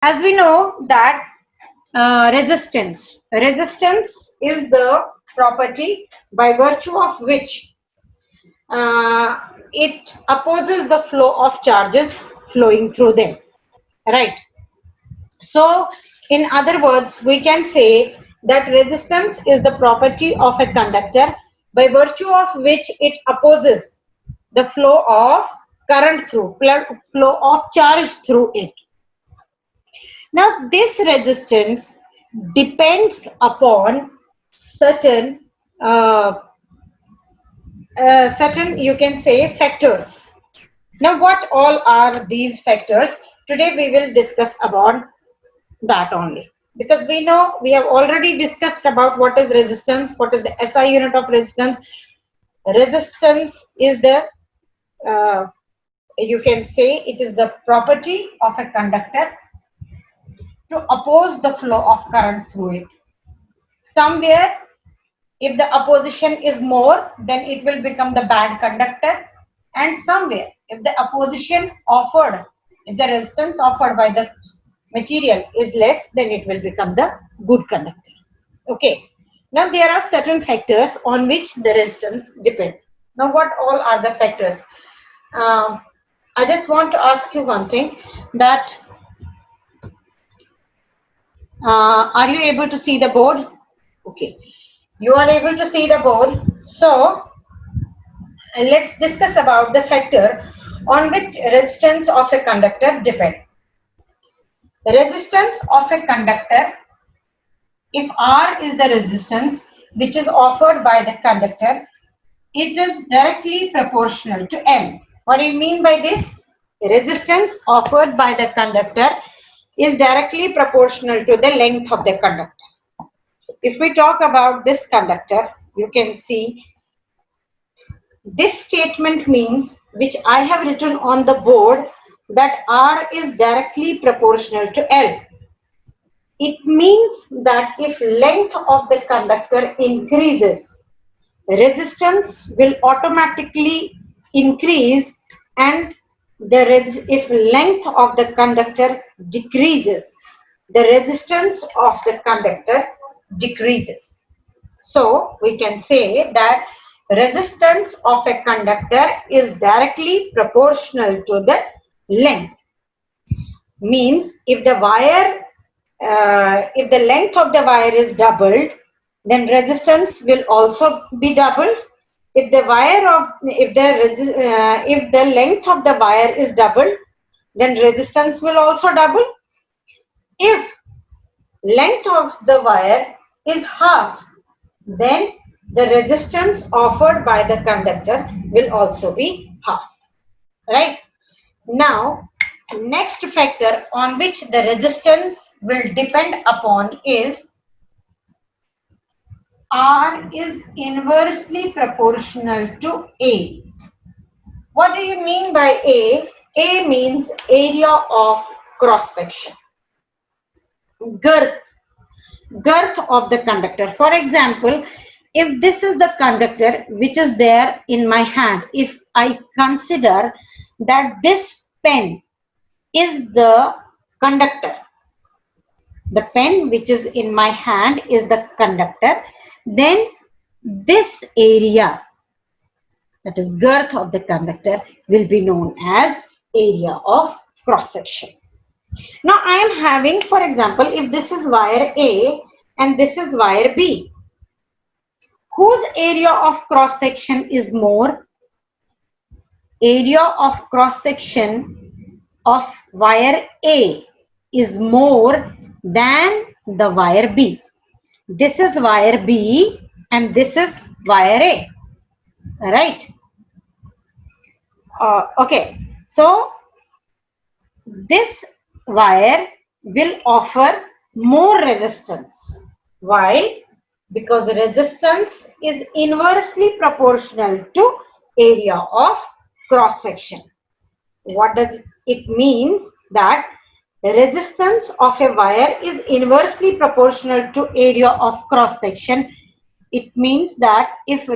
As we know that resistance is the property by virtue of which it opposes the flow of charges flowing through them, right? So in other words, we can say that resistance is the property of a conductor by virtue of which it opposes the flow of current through, flow of charge through it. Now, this resistance depends upon certain, uh, certain you can say factors. Now, what all are these factors? Today we will discuss about that only, because we know we have already discussed about what is resistance, what is the SI unit of resistance. Resistance is the you can say it is the property of a conductor to oppose the flow of current through it. Somewhere, if the opposition is more, then it will become the bad conductor. And somewhere, if the opposition offered, if the resistance offered by the material is less, then it will become the good conductor. Okay. Now, there are certain factors on which the resistance depends. Now, what all are the factors? I just want to ask you one thing, that are you able to see the board? Okay. You are able to see the board. So, let's discuss about the factor on which resistance of a conductor depend. The resistance of a conductor, if R is the resistance which is offered by the conductor, it is directly proportional to L. What do you mean by this? The resistance offered by the conductor is directly proportional to the length of the conductor. If we talk about this conductor, you can see this statement means, which I have written on the board, that R is directly proportional to L. It means that if length of the conductor increases, resistance will automatically increase, and if length of the conductor decreases, the resistance of the conductor decreases. So we can say that resistance of a conductor is directly proportional to the length. Means if the wire, if the length of the wire is doubled, then resistance will also be doubled. If the wire of if the length of the wire is doubled, then resistance will also double. If length of the wire is half, then the resistance offered by the conductor will also be half. Right? Now, next factor on which the resistance will depend upon is R is inversely proportional to A. What do you mean by A? A means area of cross section. Girth of the conductor. For example, if this is the conductor which is there in my hand, if I consider that this pen is the conductor, the pen which is in my hand is the conductor, then this area, that is girth of the conductor, will be known as area of cross section. Now I am having, for example, if this is wire A and this is wire B, whose area of cross section is more? Area of cross section of wire A is more than the wire B. This is wire B and this is wire A, right? Okay, so this wire will offer more resistance. Why? Because resistance is inversely proportional to area of cross section. What does it means? That resistance of a wire is inversely proportional to area of cross section. It means that if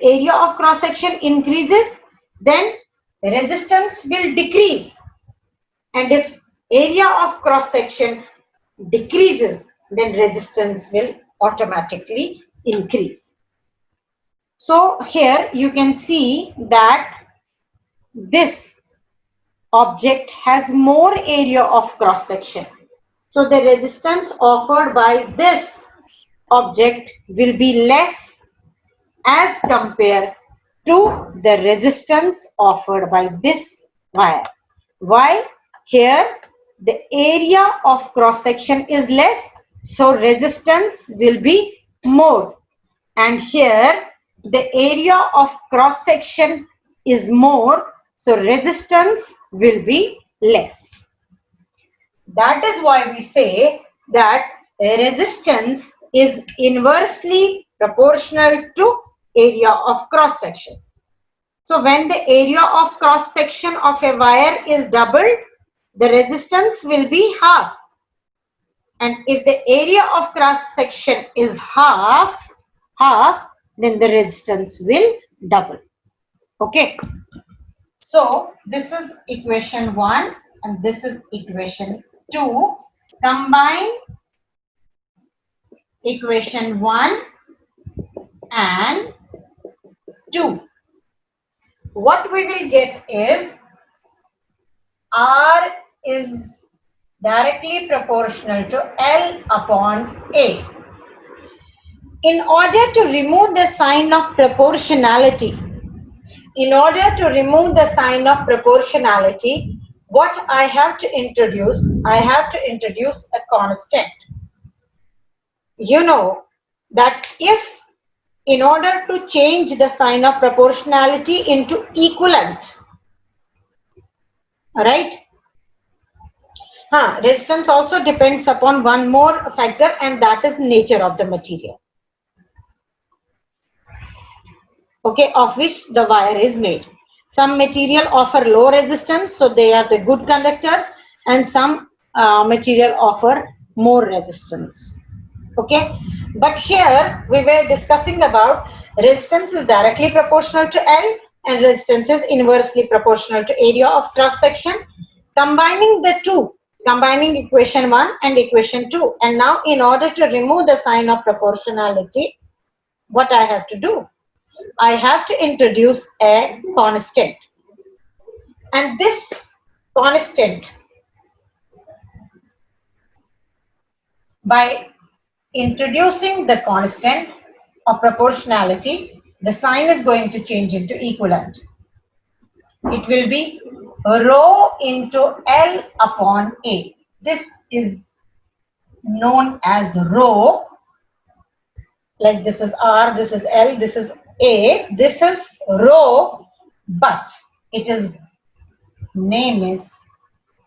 area of cross section increases, then resistance will decrease. And if area of cross section decreases, then resistance will automatically increase. So here you can see that this object has more area of cross section. So the resistance offered by this object will be less as compared to the resistance offered by this wire. Why? Here the area of cross section is less, so resistance will be more. And here the area of cross section is more, so resistance will be less. That is why we say that resistance is inversely proportional to area of cross section. So when the area of cross section of a wire is doubled, the resistance will be half. And if the area of cross section is half, then the resistance will double. Okay. So this is equation 1 and this is equation 2. Combine equation 1 and 2. What we will get is R is directly proportional to L upon A. In order to remove the sign of proportionality, what I have to introduce? I have to introduce a constant. You know that if in order to change the sign of proportionality into equivalent, right? Resistance also depends upon one more factor, and that is nature of the material. Okay, of which the wire is made. Some material offer low resistance, so they are the good conductors, and some material offer more resistance. Okay, but here we were discussing about resistance is directly proportional to L and resistance is inversely proportional to area of cross section. Combining the two, combining equation 1 and equation 2, and now in order to remove the sign of proportionality, what I have to do? I have to introduce a constant, and this constant, by introducing the constant of proportionality, the sign is going to change into equivalent. It will be rho into L upon A. This is known as rho, like this is R, this is L, this is A, this is rho, but it is name is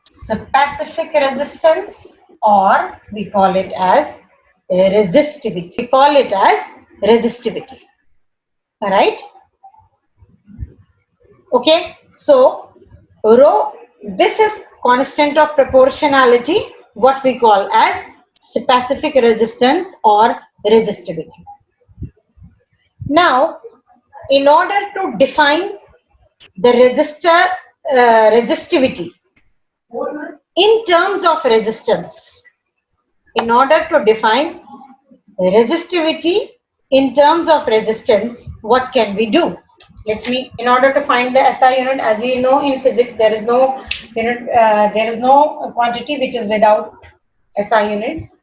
specific resistance, or we call it as resistivity. We call it as resistivity. All right. Okay. So rho, this is constant of proportionality, what we call as specific resistance or resistivity. Now, in order to define the resistivity in terms of resistance, in order to define resistivity in terms of resistance, what can we do? Let me, in order to find the SI unit, as you know in physics, there is no unit, there is no quantity which is without SI units.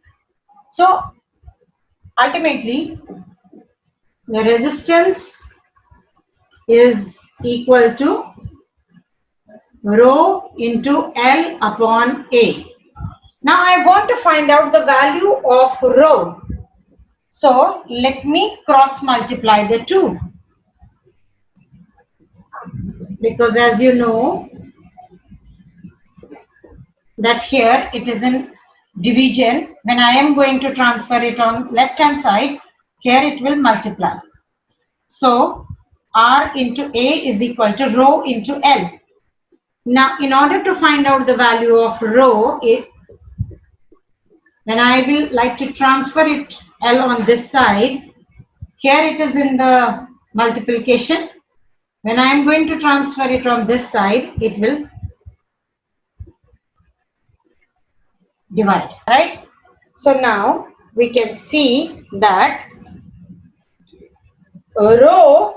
So ultimately, the resistance is equal to rho into L upon A. Now I want to find out the value of rho. So let me cross multiply the two. Because as you know that here it is in division. When I am going to transfer it on left hand side, here it will multiply. So R into A is equal to rho into L. Now in order to find out the value of rho, when I will like to transfer it L on this side, here it is in the multiplication. When I am going to transfer it on this side, it will divide, right? So now we can see that rho,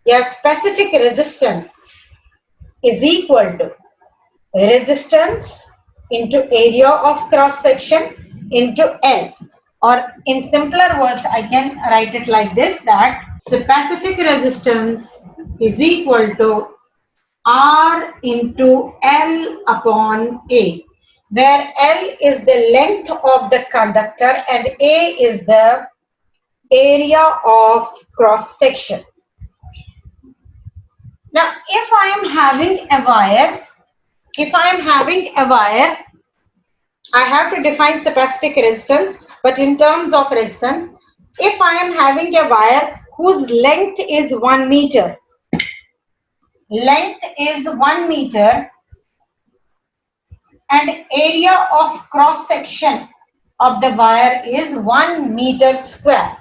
a specific resistance, is equal to resistance into area of cross section into L, or in simpler words I can write it like this, that specific resistance is equal to R into L upon A, where L is the length of the conductor and A is the area of cross section. Now if I am having a wire, I have to define specific resistance, but in terms of resistance, if I am having a wire whose length is 1 meter, and area of cross section of the wire is 1 meter square.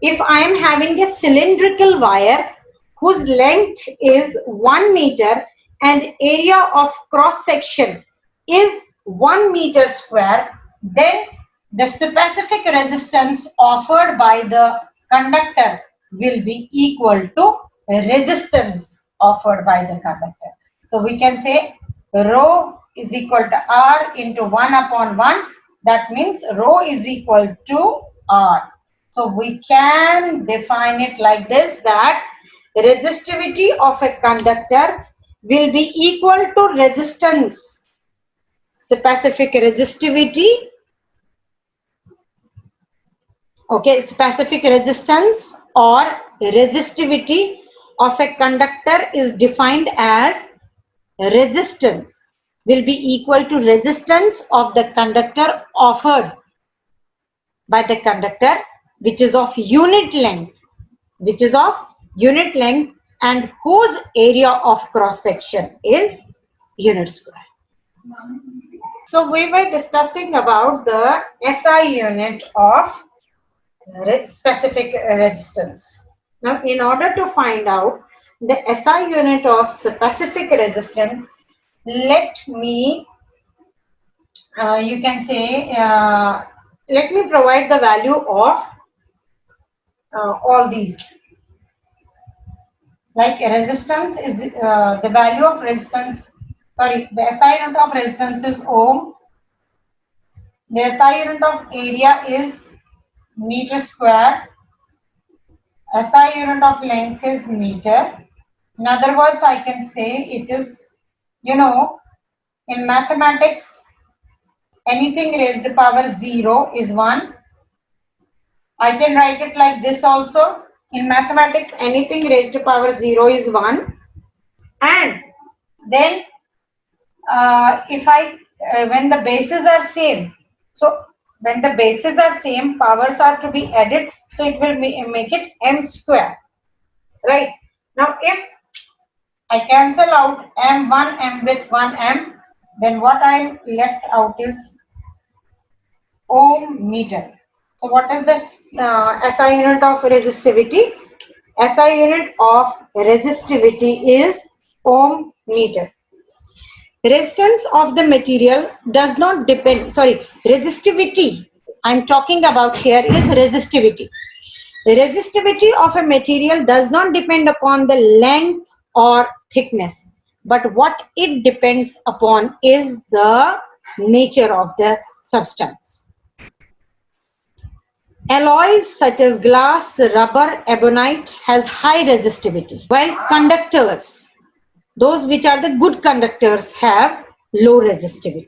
If I am having a cylindrical wire whose length is 1 meter and area of cross section is 1 meter square, then the specific resistance offered by the conductor will be equal to resistance offered by the conductor. So we can say rho is equal to R into 1 upon 1. That means rho is equal to R. So we can define it like this, that resistivity of a conductor will be equal to resistance, specific resistivity, okay, specific resistance or resistivity of a conductor is defined as resistance will be equal to resistance of the conductor offered by the conductor, which is of unit length, and whose area of cross section is unit square. So we were discussing about the SI unit of specific resistance. Now in order to find out the SI unit of specific resistance, let me you can say let me provide the value of all these. Like resistance is the value of resistance, sorry, the SI unit of resistance is ohm, the SI unit of area is meter square, SI unit of length is meter. In other words, I can say it is, in mathematics, anything raised to power 0 is 1. I can write it like this also. In mathematics, anything raised to power 0 is 1. And then when the bases are same, so when the bases are same, powers are to be added, so it will make it m square, right? Now if I cancel out m with 1m, then what I'm left out is ohm meter. So what is this SI unit of resistivity? SI unit of resistivity is ohm meter. Resistance of the material does not depend, resistivity I'm talking about here is resistivity. The resistivity of a material does not depend upon the length or thickness, but what it depends upon is the nature of the substance. Alloys such as glass, rubber, ebonite has high resistivity, while conductors, those which are the good conductors, have low resistivity.